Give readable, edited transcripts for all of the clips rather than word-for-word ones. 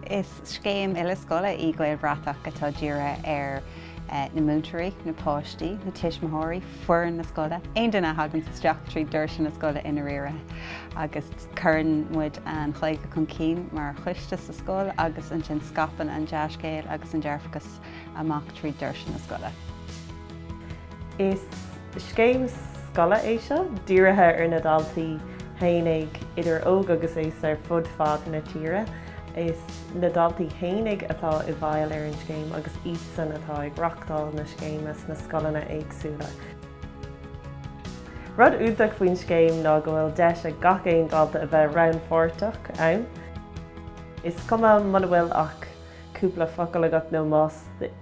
Is scéim ile scoile I Gaelbhratach atá díre na múntairí, na páistí, na tiismóirí, fuair na scoile. Aon duine hagann sa isteach trí dúirt na scoile ina riire agus chuireann muid an chloige chun cinn mar chuiste sa scoil agus an sin scapan an deascéil agus an dearfachas amach trí dúirt na scoile. Is scéim scoile é seo dírithe ar na daltaí héananig idir óg agus éis ar fud fad na tíre. Is na daltaí héananig atá I bhaile ar an scéim agus iad san atá ag reachtáil na scéimas na scolanna éagsúla. Rud údach faoin scéim ná go bhfuil deis a gach éon dalta a bheith roinn páirteach ann. Is cuma mana bhfuil ach cúpla focail agat nó más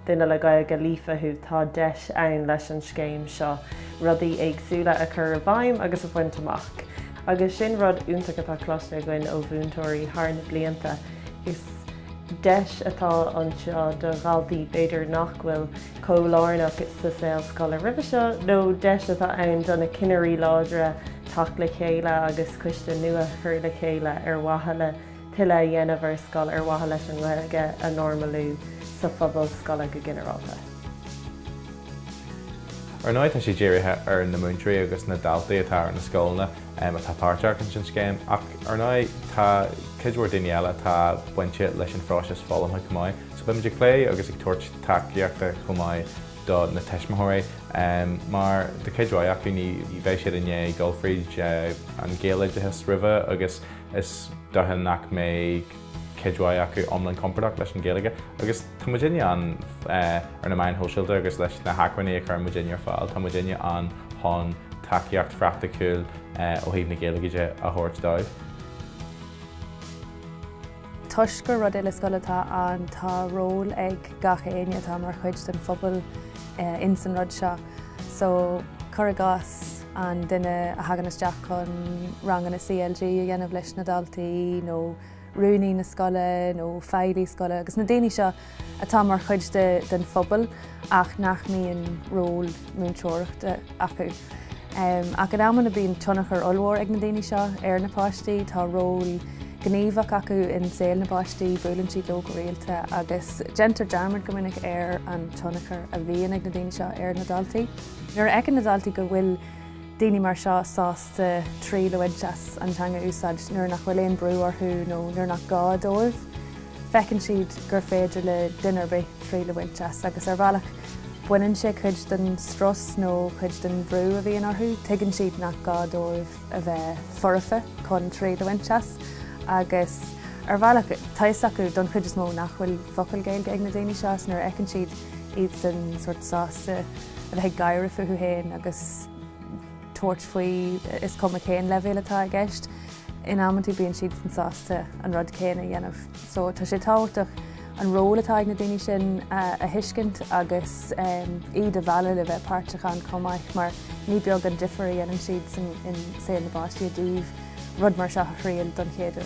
duine le gaith go lífathú tá deis ann leis an scéim seo rudaí éagsúla a chur a bhaim agus a bhaint amach. Agus sin rud úntaach atá cloiste goin ó bhúntóirí thar na blianta is deis atá anseo do ghaltaí beidir nach bhfuil comhlárnach sa saol scoile roimhe seo nó deis atá ann donna cineirí láidre teach le chéile agus cuiste nua chuir le chéile ar waithe tuile dhéanamh ar scoil ar waithe leis an bhaige a normalú sa phobal scoile go ginearálta. Ar náid tá sé déirithe ar na múntairí agus na daltaí atá ar na scoilna atá páirteach an sin scéim ach ar náid tá cidhúir daine eile tá buinte leis an phráiseas fálamtha cumáid. So b'im de lé agus ag tuairt takeíochta cumáid do na tiismóirí mar de cidhúir acu ní bheith siad inné Gaelbhratach an Gaelbhratach roimhe agus is dothan nach mé cidhúir acu omlan compordach leis an Gaeilge agus tá muidirine an ar na main hóisiilta agus leis na hacuinní a chur muidirine ar fáil tá muidirine an hon takeíocht freachtaiciúil ó thaobh na Gaeilge a thabhairt dóibh. Tuisgur rud ile scoiletá an tá ról ag gach aine tá mar chuid den phobal in san rud seo. So chur gas an duine a hagan isteach chun rangan na CLG a dhéanamh leis na daltaí nó rúnaí na scoile nó feidí scoile agus na daoine seo atá mar chuid den phobal ach nach mííon ról múnteoireachta acu. Ach an amman a bíon tunnach ar olmhór ag na daoine seo ar na páistí tá ról gníomhach acu in saol na páistí bulann siad ó go réalta agus gentar dearmad go minic ar an tunnachar a bhíon ag na daoine seo ar na daltaí. Nuair ag na daltaí go bhfuil daoine mar seo sásta trí le bhainteas antanga úsáid nuair nach bhfuil éon brú orthú nó nuair nach gá dóibh. Feiceann siad gur féidir le duine bheith trí le bhainteas agus ar bhealach buineann sé chuid den stros nó chuid den brú a bhíon orthú, tuigeann siad nach gá dóibh a bheith forfa chun trí le bhainteas agus ar bhealach tais acu don chuid is mó nach bhfuil focail Gaeilge ag na daoine seo nuair ecann siad iad san sort sásta a bheith gaiire fuú héin agus tuairt faoi is cum a céin leibhéal atá ag gceist. In ammantí bíonn siad fan sásta an rud céine a dhéanamh. So tá sé táhairteach an ról atá ag na daoine sin a thuiscint agus iad a bhealach le bheith páirteach an cumáid mar ní beag an difer a dhéanann siad in saol na báistí a dtíobh rud mar seo a thriail don chéadú.